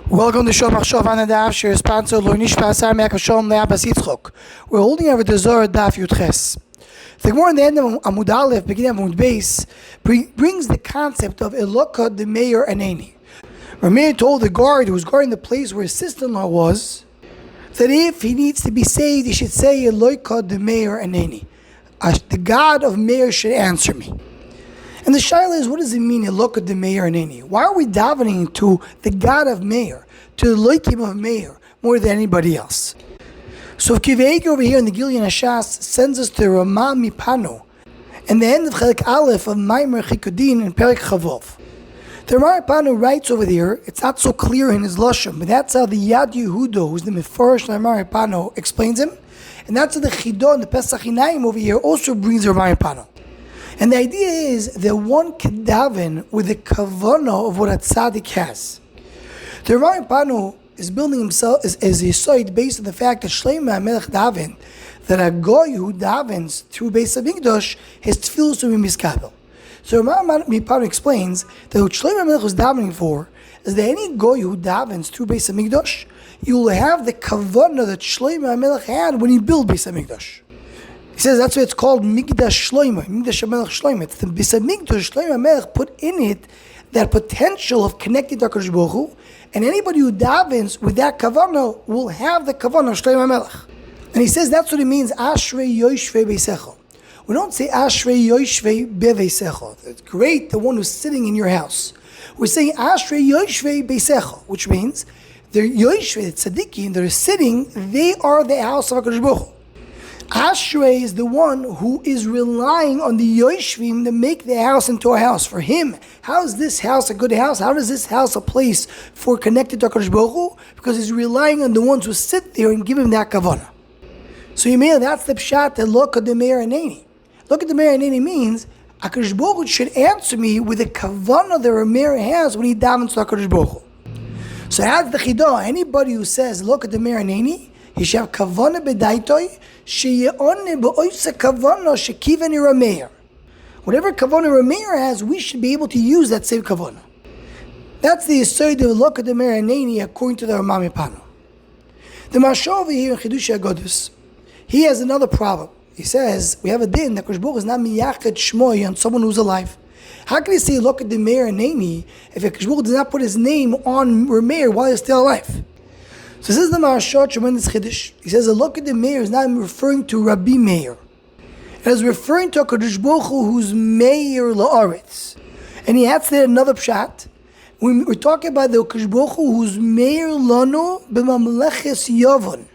Welcome to Shom Achshav Anadav, Shir sponsor Lo Nishpa Sar Me'akashom Le'abas Yitzchok. We're holding over the Zara Daf Yudches. The Gemara in the end of Amud Aleph, beginning of Amud Beis, brings the concept of Elaka de Meir Aneni. Meir told the guard who was guarding the place where his sister-in-law was, that if he needs to be saved, he should say Elaka de Meir Aneni. The God of Meir should answer me. And the shaila is, what does it mean, Elaka de Meir Aneni? Why are we davening to the God of Meir, to the Elokim of Meir, more than anybody else? So Kiveik over here in the Gilyon Hashas sends us to Ramah Mipano, and the end of Chelik Aleph of Maimer Chikudin in Perek Chavov. The Ramah Mipano writes over there, it's not so clear in his Lashon, but that's how the Yad Yehudo, who's the Meforish Ramah Mipano, explains him, and that's how the Chido and the Pesach Hinayim over here also brings the Ramah Mipano. And the idea is that one can daven with the kavanah of what a tzaddik has. The Ramah Mipano is building himself as a site based on the fact that Shlomo HaMelech daven, that a goy who davens through Beis HaMikdash, his tefillos will be miskabel. So Ramah Mipano explains that what Shlomo HaMelech was davening for is that any goy who davens through Beis HaMikdash, you will have the kavanah that Shlomo HaMelech had when he built Beis HaMikdash. He says that's why it's called Migdash Shlomo, Migdash HaMelech Shlomo. It's the Beis HaMikdash Shlomo HaMelech put in it that potential of connecting to HaKadosh Baruch Hu, and anybody who davens with that kavanah will have the kavanah of Shlomo HaMelech. And he says that's what it means, Ashrei Yoshvei Beisecho. We don't say Ashrei Yoshvei Beveisecho. It's great, the one who's sitting in your house. We're saying Ashrei Yoshvei Beisecho, which means they're Yoshvei, the tzaddikim, they're sitting, they are the house of HaKadosh Baruch Hu. Ashrei is the one who is relying on the Yoshvim to make the house into a house. For him, how is this house a good house? How is this house a place for connected to HaKadosh Baruch Hu? Because he's relying on the ones who sit there and give him that kavanah. So you mean that's the pshat that Elaka de Meir Aneni. Elaka de Meir Aneni means HaKadosh Baruch Hu should answer me with the kavanah that Meir has when he davens to HaKadosh Baruch Hu. So as the chidah, anybody who says Elaka de Meir Aneni, he should have kavanah b'daitoi, sheye'oneh b'oisa kavanah shekiveni Rameir. Whatever kavanah Rameir has, we should be able to use that same kavanah. That's the yesod of Elaka de Meir Aneni according to the Ramah Mipano. The Mashal over here in Chidush HaGodus, he has another problem. He says, we have a din that HaKadosh Baruch Hu is not miyached shmoi on someone who's alive. How can he say Elaka de Meir Aneni if HaKadosh Baruch Hu does not put his name on Rameir while he's still alive? So this is the Maharshal tremendous Chiddush. He says Elaka de Meir is not referring to Rabbi Meir. It is referring to HaKadosh Baruch Hu who's Meir La'aretz. And he adds there another pshat. We're talking about the HaKadosh Baruch Hu who's Meir Lanu b'mamleches Yavon.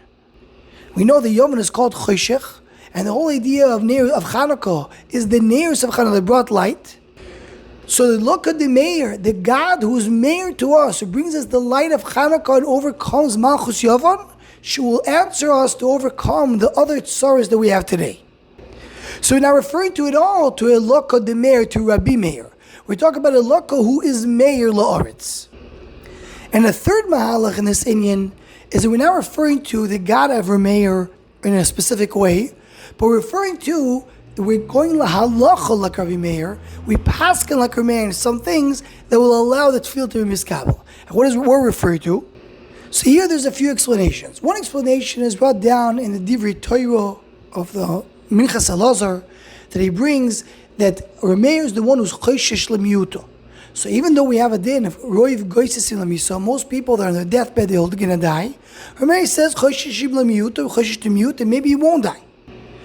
We know the Yavon is called Choshech, and the whole idea of Chanukah is the Neiros of Chanukah that brought light. So the Elaka de Meir, the God who is Meir to us, who brings us the light of Chanukah and overcomes Malchus Yavon, she will answer us to overcome the other tsaras that we have today. So we're not referring to it all to Elaka de Meir, to Rabbi Meir. We're talking about Elaka who is Meir La'aretz. And the third mahalach in this inyan is that we're not referring to the God of Meir in a specific way, but we're referring to we're going lahalacha like Rabbi Meir. We paskin like Rabbi Meir in some things that will allow the tefillah to be miskabel. And what is what we're referring to? So here there's a few explanations. One explanation is brought down in the Divrei Torah of the Minchas Elazar that he brings that Rabbi Meir is the one who's choishesh lemiyuto. So even though we have a din of roiv goysesim lemiyuto, most people that are on their deathbed they're going to die. Rabbi Meir says choishesh lemiyuto, choishesh lemiyuto, and maybe he won't die.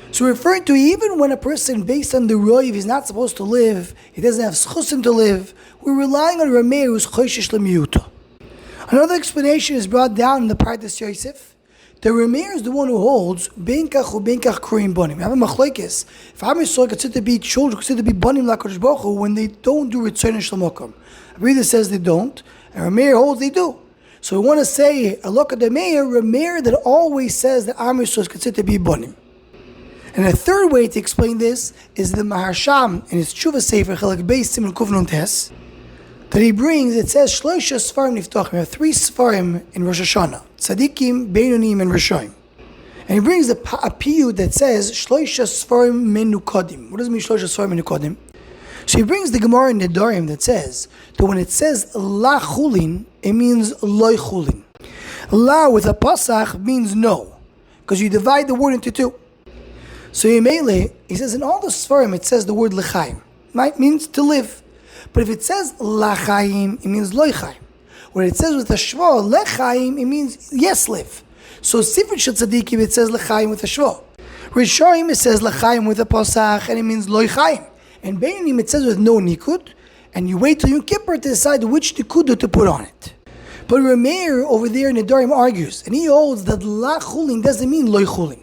So referring to even when a person, based on the roiv, is not supposed to live, he doesn't have schusim to live, we're relying on Rameir who's choishesh lemiyuto. Another explanation is brought down in the Pardes Yosef. The Rameir is the one who holds benkach u benkach kruim bonim. We have a machlokes. If Am Yisrael considered to be children, considered to be bonim l'HaKadosh Baruch Hu when they don't do ritzon shel a reader says they don't, and Rameir holds they do. So we want to say Elaka de Meir, Rameir that always says that Am Yisrael is considered to be bonim. And a third way to explain this is the Maharsham in his Tshuva Sefer Chelek Beis Siman Kuf Nun Tes that he brings. It says Shloisha Sfarim Niftachim. We have 3 Sfarim in Rosh Hashanah: Tzadikim, Beinonim, and Rishoim. And he brings a piyut that says Shloisha Sfarim Menukodim. What does it mean Shloisha Sfarim Menukodim? So he brings the Gemara in Nedarim that says that when it says la chulin, it means loy chulin. La with a pasach means no, because you divide the word into two. So Yemele, he says in all the Sfarim it says the word lechaim, right? Means to live. But if it says lachaim, it means loy chaim. When it says with a shva lechaim, it means yes, live. So Sifrit Shel Tzadikim it says lechaim with a shva. Rishonim it says lechaim with a pasach and it means loy chaim. And Beinim it says with no nikud, and you wait till Yom Kippur to decide which nikudah to put on it. But Meir over there in Nedarim argues, and he holds that la chulin doesn't mean loy chulin.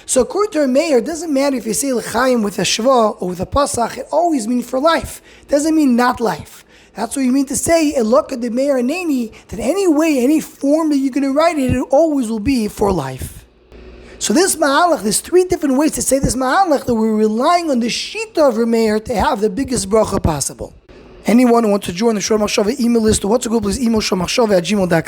So according to Meir, it doesn't matter if you say l'chaim with a shva or with a pasach, it always means for life. It doesn't mean not life. That's what you mean to say, Elaka de Meir Aneni, that any way, any form that you're going to write it, it always will be for life. So this ma'alach, there's three different ways to say this ma'alach, that we're relying on the shita of Meir to have the biggest bracha possible. Anyone who wants to join the Shor Machshava email list, or what's a good, please email shormachshava@gmail.com.